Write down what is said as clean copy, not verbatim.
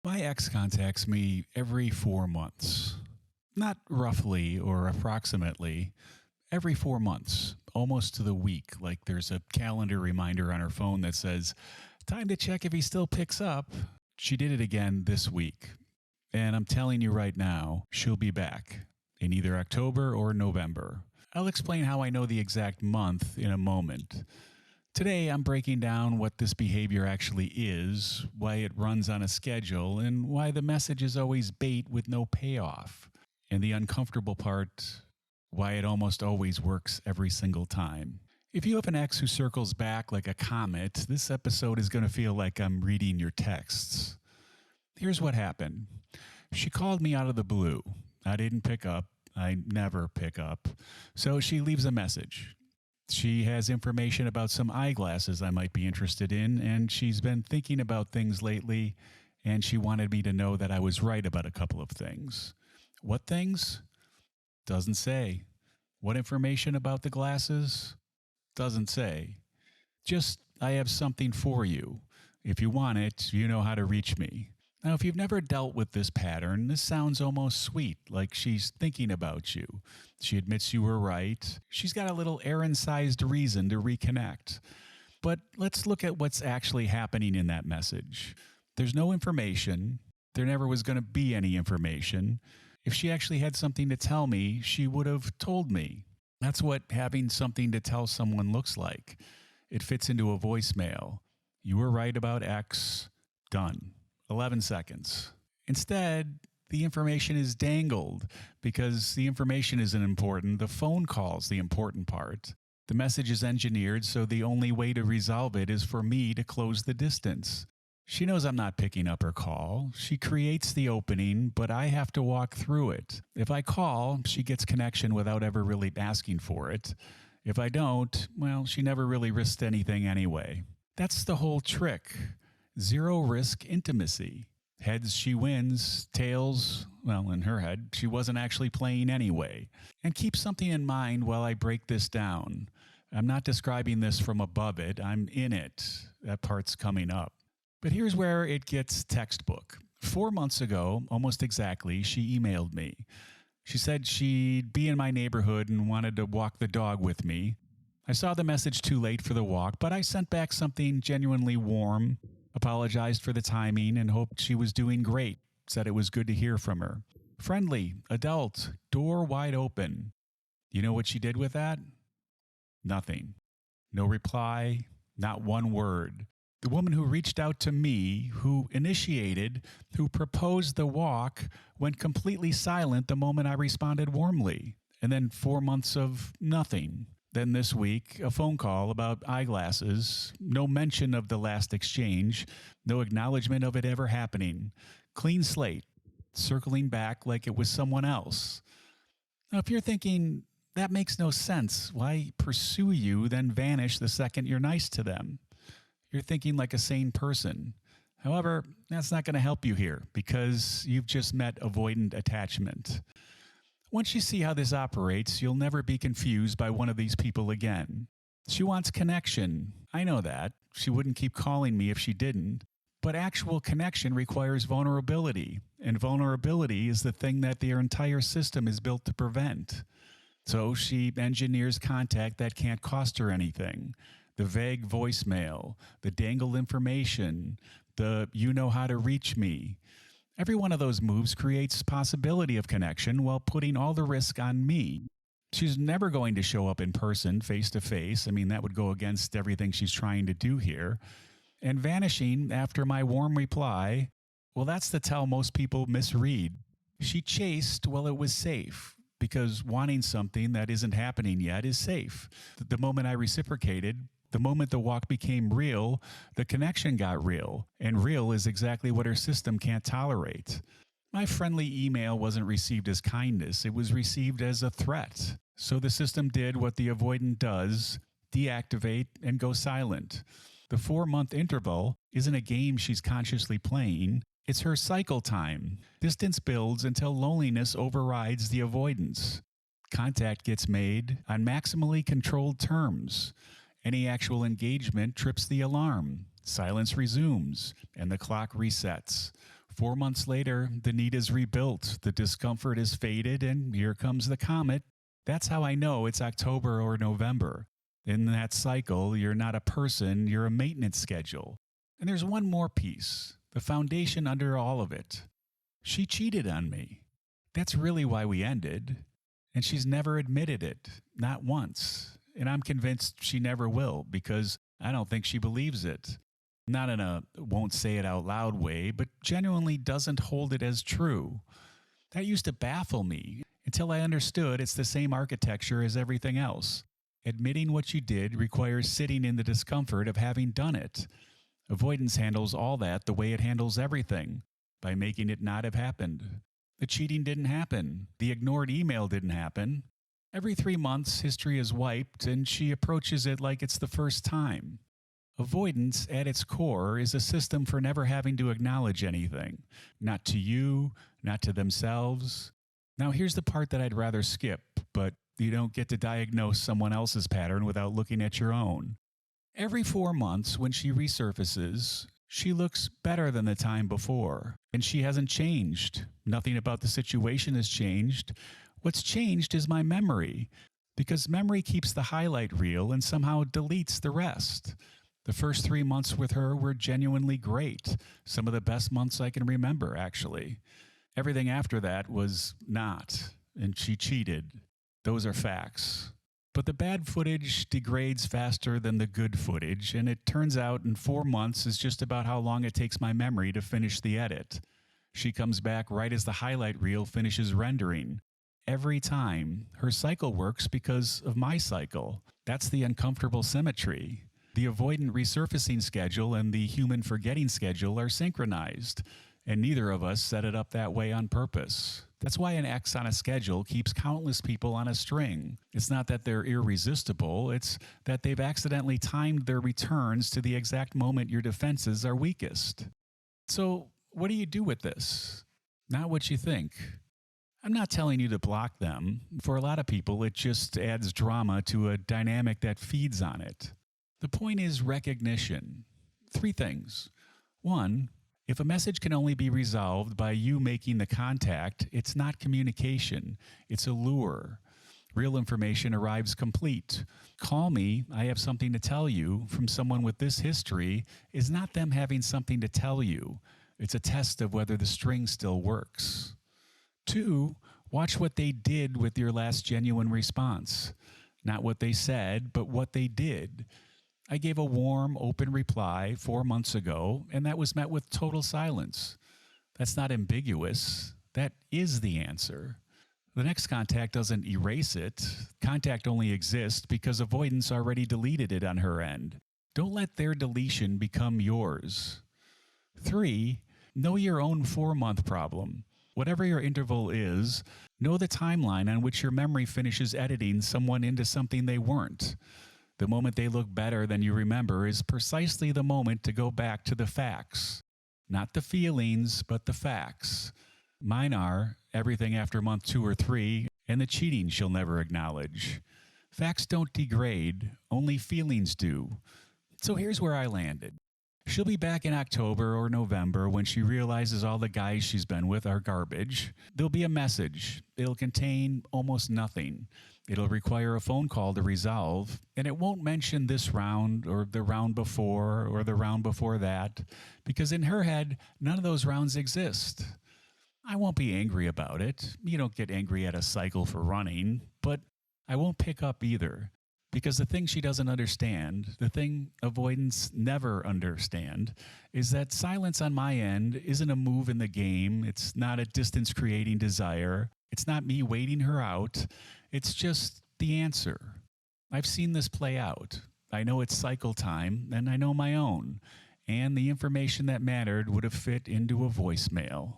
My ex contacts me every 4 months. Not roughly or approximately, every 4 months, almost to the week. Like there's a calendar reminder on her phone that says, time to check if he still picks up. She did it again this week. And I'm telling you right now, she'll be back in either October or November. I'll explain how I know the exact month in a moment. Today, I'm breaking down what this behavior actually is, why it runs on a schedule, and why the message is always bait with no payoff. And the uncomfortable part, why it almost always works every single time. If you have an ex who circles back like a comet, this episode is going to feel like I'm reading your texts. Here's what happened. She called me out of the blue. I didn't pick up. I never pick up. So she leaves a message. She has information about some eyeglasses I might be interested in, and she's been thinking about things lately, and she wanted me to know that I was right about a couple of things. What things? Doesn't say. What information about the glasses? Doesn't say. Just, I have something for you. If you want it, you know how to reach me. Now, if you've never dealt with this pattern, this sounds almost sweet, like she's thinking about you. She admits you were right. She's got a little errand-sized reason to reconnect. But let's look at what's actually happening in that message. There's no information. There never was going to be any information. If she actually had something to tell me, she would have told me. That's what having something to tell someone looks like. It fits into a voicemail. You were right about X. Done. 11 seconds. Instead, the information is dangled because the information isn't important. The phone call's the important part. The message is engineered, so the only way to resolve it is for me to close the distance. She knows I'm not picking up her call. She creates the opening, but I have to walk through it. If I call, she gets connection without ever really asking for it. If I don't, well, she never really risked anything anyway. That's the whole trick. Zero risk intimacy. Heads, she wins. Tails, well, in her head, she wasn't actually playing anyway. And keep something in mind while I break this down. I'm not describing this from above it. I'm in it. That part's coming up. But here's where it gets textbook. 4 months ago, almost exactly, she emailed me. She said she'd be in my neighborhood and wanted to walk the dog with me. I saw the message too late for the walk, but I sent back something genuinely warm, apologized for the timing, and hoped she was doing great. Said it was good to hear from her. Friendly, adult, door wide open. You know what she did with that? Nothing. No reply, not one word. The woman who reached out to me, who initiated, who proposed the walk, went completely silent the moment I responded warmly. And then 4 months of nothing. Then this week, a phone call about eyeglasses, no mention of the last exchange, no acknowledgement of it ever happening. Clean slate, circling back like it was someone else. Now, if you're thinking, that makes no sense, why pursue you, then vanish the second you're nice to them? You're thinking like a sane person. However, that's not going to help you here because you've just met avoidant attachment. Once you see how this operates, you'll never be confused by one of these people again. She wants connection. I know that. She wouldn't keep calling me if she didn't. But actual connection requires vulnerability. And vulnerability is the thing that their entire system is built to prevent. So she engineers contact that can't cost her anything. The vague voicemail, the dangled information, the you know how to reach me. Every one of those moves creates possibility of connection while putting all the risk on me. She's never going to show up in person, face to face. I mean, that would go against everything she's trying to do here. And vanishing after my warm reply, well, that's the tell most people misread. She chased while it was safe, because wanting something that isn't happening yet is safe. The moment I reciprocated, the moment the walk became real, the connection got real. And real is exactly what her system can't tolerate. My friendly email wasn't received as kindness. It was received as a threat. So the system did what the avoidant does, deactivate and go silent. The 4-month interval isn't a game she's consciously playing. It's her cycle time. Distance builds until loneliness overrides the avoidance. Contact gets made on maximally controlled terms. Any actual engagement trips the alarm. Silence resumes, and the clock resets. 4 months later, the need is rebuilt, the discomfort is faded, and here comes the comet. That's how I know it's October or November. In that cycle, you're not a person, you're a maintenance schedule. And there's one more piece, the foundation under all of it. She cheated on me. That's really why we ended. And she's never admitted it, not once. And I'm convinced she never will, because I don't think she believes it. Not in a won't say it out loud way, but genuinely doesn't hold it as true. That used to baffle me until I understood it's the same architecture as everything else. Admitting what you did requires sitting in the discomfort of having done it. Avoidance handles all that the way it handles everything, by making it not have happened. The cheating didn't happen. The ignored email didn't happen. Every 3 months, history is wiped, and she approaches it like it's the first time. Avoidance, at its core, is a system for never having to acknowledge anything. Not to you, not to themselves. Now, here's the part that I'd rather skip, but you don't get to diagnose someone else's pattern without looking at your own. Every 4 months, when she resurfaces, she looks better than the time before, and she hasn't changed. Nothing about the situation has changed. What's changed is my memory, because memory keeps the highlight reel and somehow deletes the rest. The first 3 months with her were genuinely great. Some of the best months I can remember, actually. Everything after that was not, and she cheated. Those are facts. But the bad footage degrades faster than the good footage, and it turns out in 4 months is just about how long it takes my memory to finish the edit. She comes back right as the highlight reel finishes rendering. Every time, her cycle works because of my cycle. That's the uncomfortable symmetry. The avoidant resurfacing schedule and the human forgetting schedule are synchronized, and neither of us set it up that way on purpose. That's why an X on a schedule keeps countless people on a string. It's not that they're irresistible, it's that they've accidentally timed their returns to the exact moment your defenses are weakest. So, what do you do with this? Not what you think. I'm not telling you to block them. For a lot of people, it just adds drama to a dynamic that feeds on it. The point is recognition. 3 things. 1, if a message can only be resolved by you making the contact, it's not communication, it's a lure. Real information arrives complete. Call me, I have something to tell you from someone with this history is not them having something to tell you. It's a test of whether the string still works. 2, watch what they did with your last genuine response. Not what they said, but what they did. I gave a warm, open reply 4 months ago, and that was met with total silence. That's not ambiguous. That is the answer. The next contact doesn't erase it. Contact only exists because avoidance already deleted it on her end. Don't let their deletion become yours. 3, know your own 4-month problem. Whatever your interval is, know the timeline on which your memory finishes editing someone into something they weren't. The moment they look better than you remember is precisely the moment to go back to the facts. Not the feelings, but the facts. Mine are everything after month 2 or 3, and the cheating she'll never acknowledge. Facts don't degrade, only feelings do. So here's where I landed. She'll be back in October or November when she realizes all the guys she's been with are garbage. There'll be a message. It'll contain almost nothing. It'll require a phone call to resolve, and it won't mention this round or the round before or the round before that, because in her head, none of those rounds exist. I won't be angry about it. You don't get angry at a cycle for running, but I won't pick up either. Because the thing she doesn't understand, the thing avoidants never understand, is that silence on my end isn't a move in the game. It's not a distance-creating desire. It's not me waiting her out. It's just the answer. I've seen this play out. I know it's cycle time, and I know my own. And the information that mattered would have fit into a voicemail.